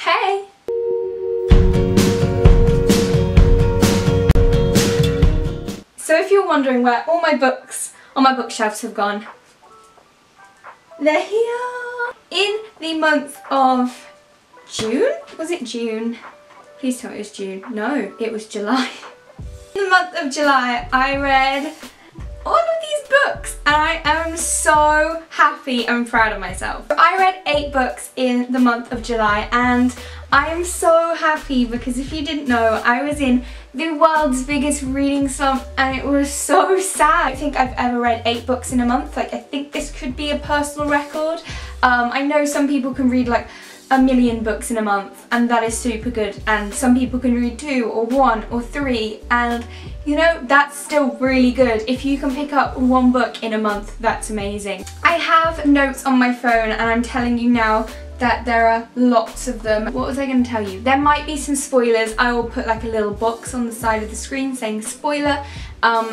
Hey! So if you're wondering where all my books on my bookshelves have gone, they're here! In the month of June? Was it June? Please tell me it was June. No, it was July. In the month of July, I read all of these books and I am so happy and proud of myself. I read 8 books in the month of July and I am so happy because if you didn't know, I was in the world's biggest reading slump and it was so sad. I don't think I've ever read 8 books in a month. Like, I think this could be a personal record. I know some people can read like 1 million books in a month and that is super good, and some people can read 2 or 1 or 3, and you know, that's still really good. If you can pick up 1 book in a month, that's amazing. I have notes on my phone and I'm telling you now that there are lots of them. What was I going to tell you? There might be some spoilers. I will put like a little box on the side of the screen saying spoiler.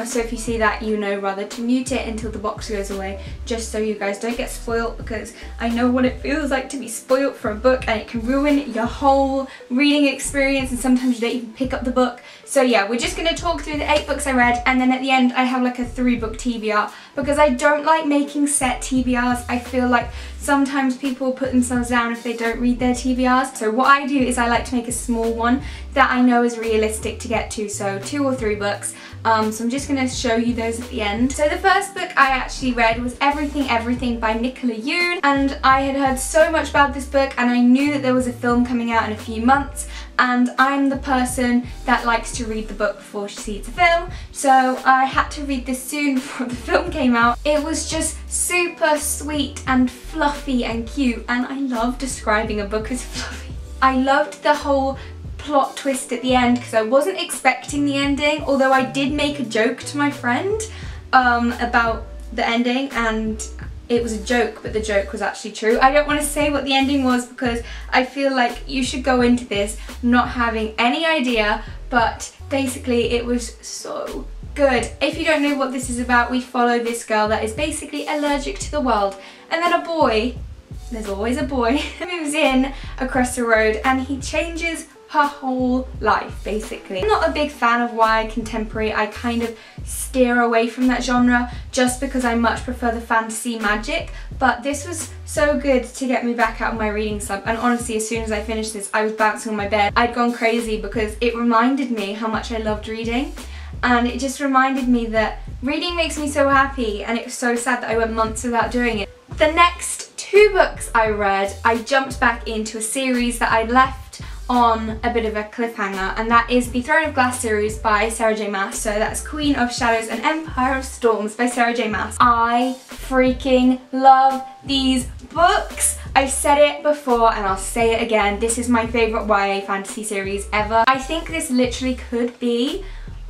So if you see that, you know rather to mute it until the box goes away, just so you guys don't get spoiled, because I know what it feels like to be spoiled for a book and it can ruin your whole reading experience and sometimes you don't even pick up the book. So yeah, we're just going to talk through the 8 books I read, and then at the end I have like a 3-book TBR because I don't like making set TBRs. I feel like sometimes people put themselves down if they don't read their TBRs. So what I do is I like to make a small one that I know is realistic to get to, so 2 or 3 books. So I'm just going to show you those at the end. So the first book I actually read was Everything Everything by Nicola Yoon, and I had heard so much about this book and I knew that there was a film coming out in a few months, and I'm the person that likes to read the book before she sees the film, so I had to read this soon before the film came out. It was just super sweet and fluffy and cute, and I love describing a book as fluffy. I loved the whole plot twist at the end because I wasn't expecting the ending, although I did make a joke to my friend about the ending and it was a joke, but the joke was actually true. I don't want to say what the ending was because I feel like you should go into this not having any idea, but basically it was so good. If you don't know what this is about, we follow this girl that is basically allergic to the world, and then a boy, there's always a boy, moves in across the road and he changes her whole life, basically. I'm not a big fan of YA contemporary. I kind of steer away from that genre just because I much prefer the fantasy magic, but this was so good to get me back out of my reading slump, and honestly as soon as I finished this I was bouncing on my bed. I'd gone crazy because it reminded me how much I loved reading, and it just reminded me that reading makes me so happy, and it was so sad that I went months without doing it. The next 2 books I read, I jumped back into a series that I'd left on a bit of a cliffhanger, and that is the Throne of Glass series by Sarah J Maas. So that's Queen of Shadows and Empire of Storms by Sarah J Maas. I freaking love these books. I've said it before and I'll say it again, this is my favourite YA fantasy series ever. I think this literally could be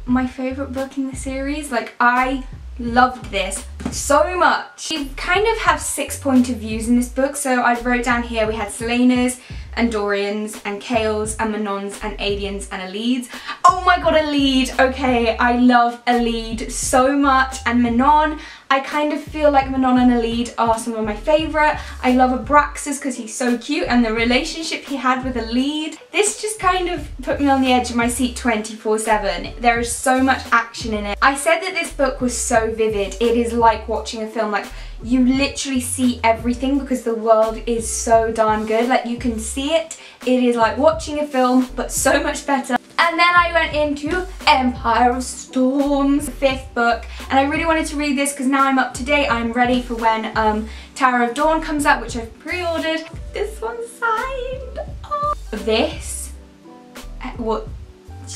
my favourite book in the series. Like, I loved this so much. We kind of have 6 point of views in this book, so I wrote down here we had Selena's and Dorian's and Chaol's and Manon's and Adian's and Aleid's. Oh my god, Aleid! Okay, I love Aleid so much, and Manon, I kind of feel like Manon and Aleid are some of my favourite. I love Abraxas because he's so cute, and the relationship he had with Aleid. This just kind of put me on the edge of my seat 24/7. There is so much action in it. I said that this book was so vivid. It is like watching a film. Like, you literally see everything because the world is so darn good. Like, you can see it. It is like watching a film, but so much better. And then I went into Empire of Storms, the 5th book, and I really wanted to read this because now I'm up to date. I'm ready for when Tower of Dawn comes out, which I've pre-ordered. This one's signed. Oh. This, what?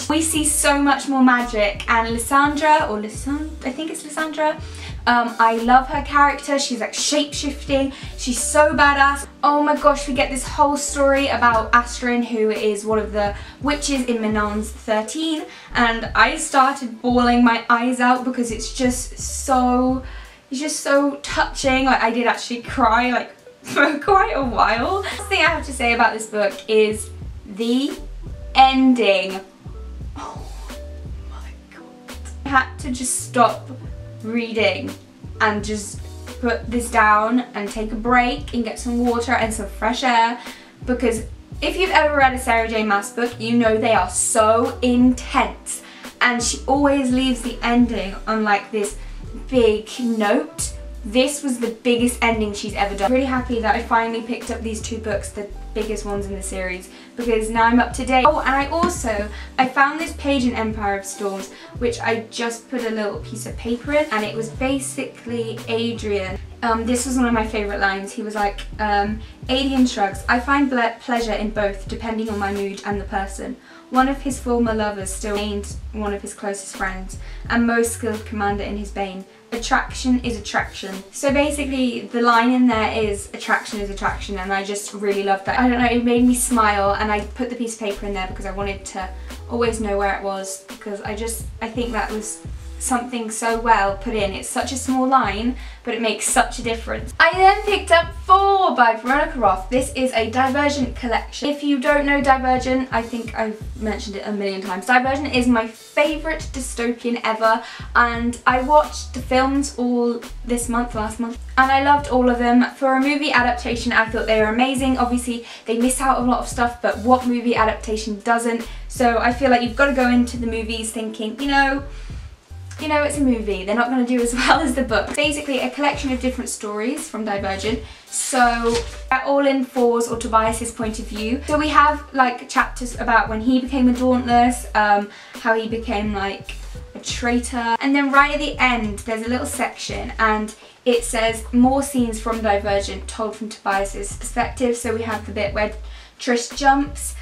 We see so much more magic, and Lysandra, or I think it's Lysandra, I love her character. She's like shape-shifting, she's so badass. Oh my gosh, we get this whole story about Astrid, who is one of the witches in Manon's 13, and I started bawling my eyes out because it's just so touching. Like, I did actually cry like for quite a while. The last thing I have to say about this book is the ending. Oh my god. I had to just stop reading and just put this down and take a break and get some water and some fresh air because If you've ever read a Sarah J Maas book, you know they are so intense, and she always leaves the ending on like this big note. This was the biggest ending she's ever done. I'm really happy that I finally picked up these two books, the biggest ones in the series, because now I'm up to date. Oh, and I found this page in Empire of Storms, which I just put a little piece of paper in, and it was basically Adrian. This was one of my favourite lines. He was like, Adrian shrugs, I find pleasure in both, depending on my mood and the person. One of his former lovers still remained one of his closest friends, and most skilled commander in his bane. Attraction is attraction. So basically the line in there is attraction is attraction, and I just really loved that. I don't know, it made me smile, and I put the piece of paper in there because I wanted to always know where it was, because I think that was something so well put in. It's such a small line, but it makes such a difference. I then picked up 4 by Veronica Roth. This is a Divergent collection. If you don't know Divergent, I think I've mentioned it a million times. Divergent is my favourite dystopian ever, and I watched the films all last month, and I loved all of them. For a movie adaptation, I thought they were amazing. Obviously, they miss out on a lot of stuff, but what movie adaptation doesn't? So I feel like you've got to go into the movies thinking, you know, it's a movie, they're not going to do as well as the book. Basically a collection of different stories from Divergent, so they're all in Four's or Tobias's point of view. So we have like chapters about when he became a Dauntless, how he became like a traitor, and then right at the end there's a little section and it says more scenes from Divergent told from Tobias's perspective. So we have the bit where Trish jumps,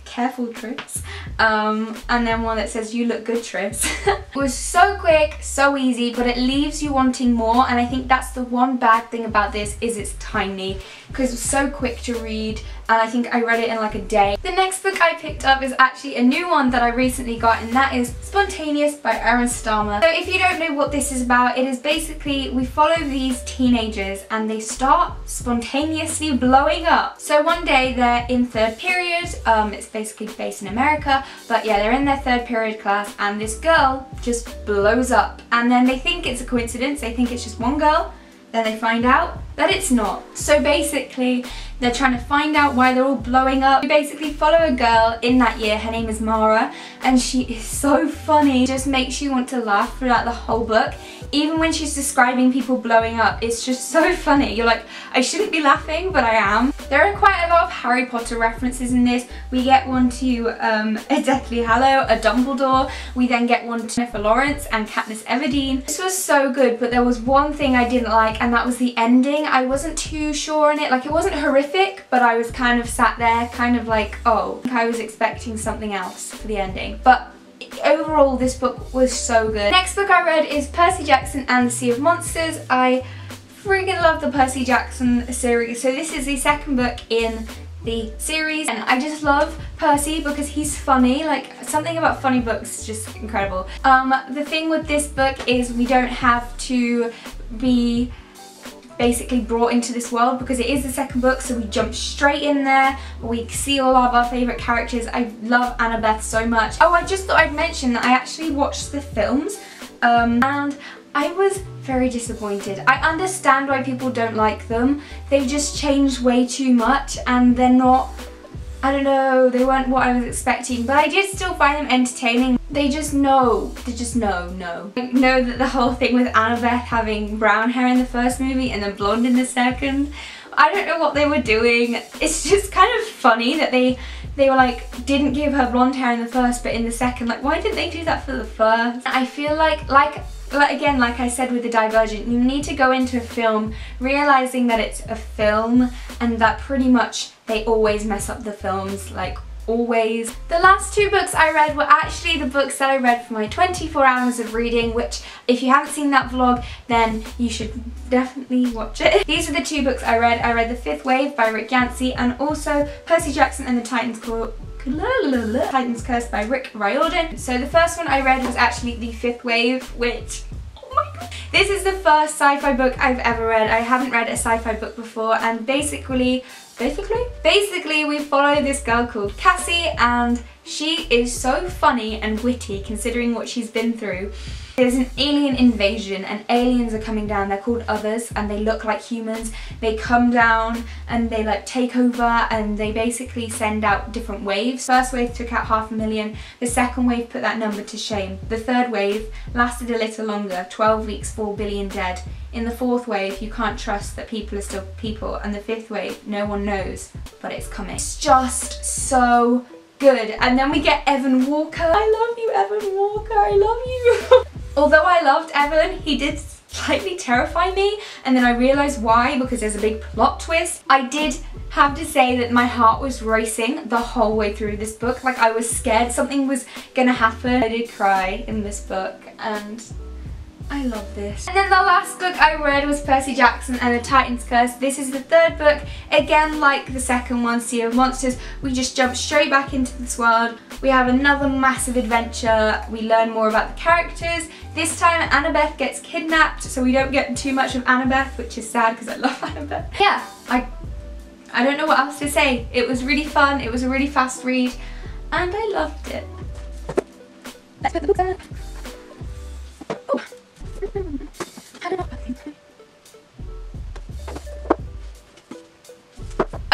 careful Tris, and then one that says you look good Tris. It was so quick, so easy, but it leaves you wanting more, and I think that's the one bad thing about this, is it's tiny, because it's so quick to read, and I think I read it in like a day. The next book I picked up is actually a new one that I recently got, and that is Spontaneous by Aaron Starmer. So if you don't know what this is about, it is basically we follow these teenagers and they start spontaneously blowing up. So one day they're in 3rd period, it's basically based in America, but yeah, they're in their 3rd period class and this girl just blows up, and then they think it's a coincidence, they think it's just one girl, then they find out that it's not. So basically they're trying to find out why they're all blowing up. We basically follow a girl in that year, her name is Mara, and she is so funny. It just makes you want to laugh throughout the whole book. Even when she's describing people blowing up, it's just so funny. You're like, I shouldn't be laughing, but I am. There are quite a lot of Harry Potter references in this. We get one to a Deathly Hallow, a Dumbledore. We then get one to Jennifer Lawrence and Katniss Everdeen. This was so good, but there was one thing I didn't like, and that was the ending. I wasn't too sure on it. Like, it wasn't horrific, but I was kind of sat there, kind of like, oh, I was expecting something else for the ending. But overall, this book was so good. Next book I read is Percy Jackson and the Sea of Monsters. I freaking love the Percy Jackson series. So this is the 2nd book in the series, and I just love Percy because he's funny. Like, something about funny books is just incredible. The thing with this book is we don't have to be basically brought into this world because it is the 2nd book, so we jump straight in there. We see all of our favourite characters. I love Annabeth so much. Oh, I just thought I'd mention that I actually watched the films and I was very disappointed. I understand why people don't like them. They just changed way too much and they're not, I don't know, they weren't what I was expecting, but I did still find them entertaining. They just know. I know that the whole thing with Annabeth having brown hair in the 1st movie and then blonde in the 2nd, I don't know what they were doing. It's just kind of funny that they were like, didn't give her blonde hair in the 1st, but in the 2nd, like, why didn't they do that for the 1st? I feel like again, like I said with the Divergent, you need to go into a film realizing that it's a film and that pretty much they always mess up the films, like always. The last 2 books I read were actually the books that I read for my 24 hours of reading, which if you haven't seen that vlog, then you should definitely watch it. These are the 2 books I read. I read The 5th Wave by Rick Yancey and also Percy Jackson and the Titans Curse by Rick Riordan. So the first one I read was actually The 5th Wave, which, oh my god. This is the first sci-fi book I've ever read. I haven't read a sci-fi book before, and basically we follow this girl called Cassie, and she is so funny and witty considering what she's been through. There's an alien invasion and aliens are coming down. They're called others and they look like humans. They come down and they like take over and they basically send out different waves. First wave took out 500,000. The second wave put that number to shame. The third wave lasted a little longer, 12 weeks, 4 billion dead. In the fourth wave, you can't trust that people are still people. And the fifth wave, no one knows, but it's coming. It's just so good. And then we get Evan Walker. I love you, Evan Walker, I love you. Although I loved Evan, he did slightly terrify me, and then I realised why, because there's a big plot twist. I did have to say that my heart was racing the whole way through this book. Like, I was scared something was gonna happen. I did cry in this book, and I love this. And then the last book I read was Percy Jackson and the Titan's Curse. This is the third book. Again, like the second one, Sea of Monsters, we just jump straight back into this world. We have another massive adventure. We learn more about the characters. This time Annabeth gets kidnapped, so we don't get too much of Annabeth, which is sad because I love Annabeth. Yeah, I don't know what else to say. It was really fun. It was a really fast read and I loved it. Let's put the book down. Oh.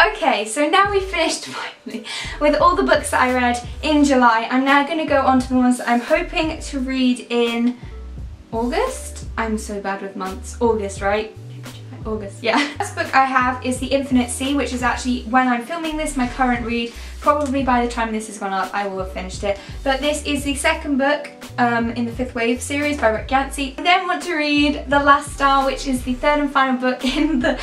Okay, so now we've finished finally with all the books that I read in July. I'm now going to go on to the ones that I'm hoping to read in August. I'm so bad with months. August, right? August, yeah. The first book I have is The Infinite Sea, which is actually, when I'm filming this, my current read. Probably by the time this has gone up, I will have finished it. But this is the second book in the Fifth Wave series by Rick Yancey. I then want to read The Last Star, which is the third and final book in the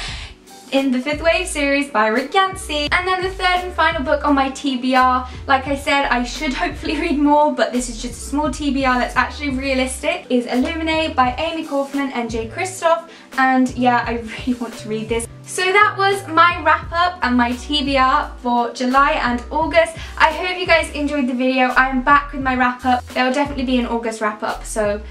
Fifth Wave series by Rick Yancey. And then the third and final book on my TBR. Like I said, I should hopefully read more, but this is just a small TBR that's actually realistic, is Illuminate by Amy Kaufman and Jay Kristoff. And yeah, I really want to read this. So that was my wrap up and my TBR for July and August. I hope you guys enjoyed the video. I am back with my wrap up. There will definitely be an August wrap up, so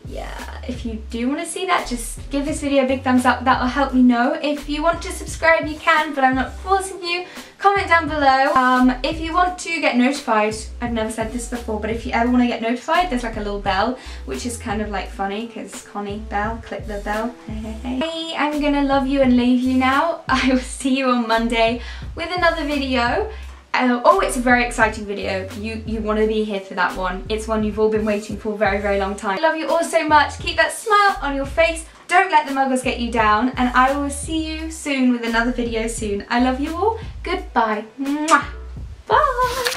yeah, if you do want to see that, just give this video a big thumbs up. That will help me know. If you want to subscribe, you can, but I'm not forcing you. Comment down below. If you want to get notified, I've never said this before, but if you ever want to get notified, there's like a little bell, which is kind of like funny because Conniebell, click the bell. Hey, I'm gonna love you and leave you now. I will see you on Monday with another video. Oh, it's a very exciting video. You want to be here for that one. It's one you've all been waiting for a very, very long time. I love you all so much. Keep that smile on your face. Don't let the muggles get you down. And I will see you soon with another video soon. I love you all. Goodbye. Mwah. Bye.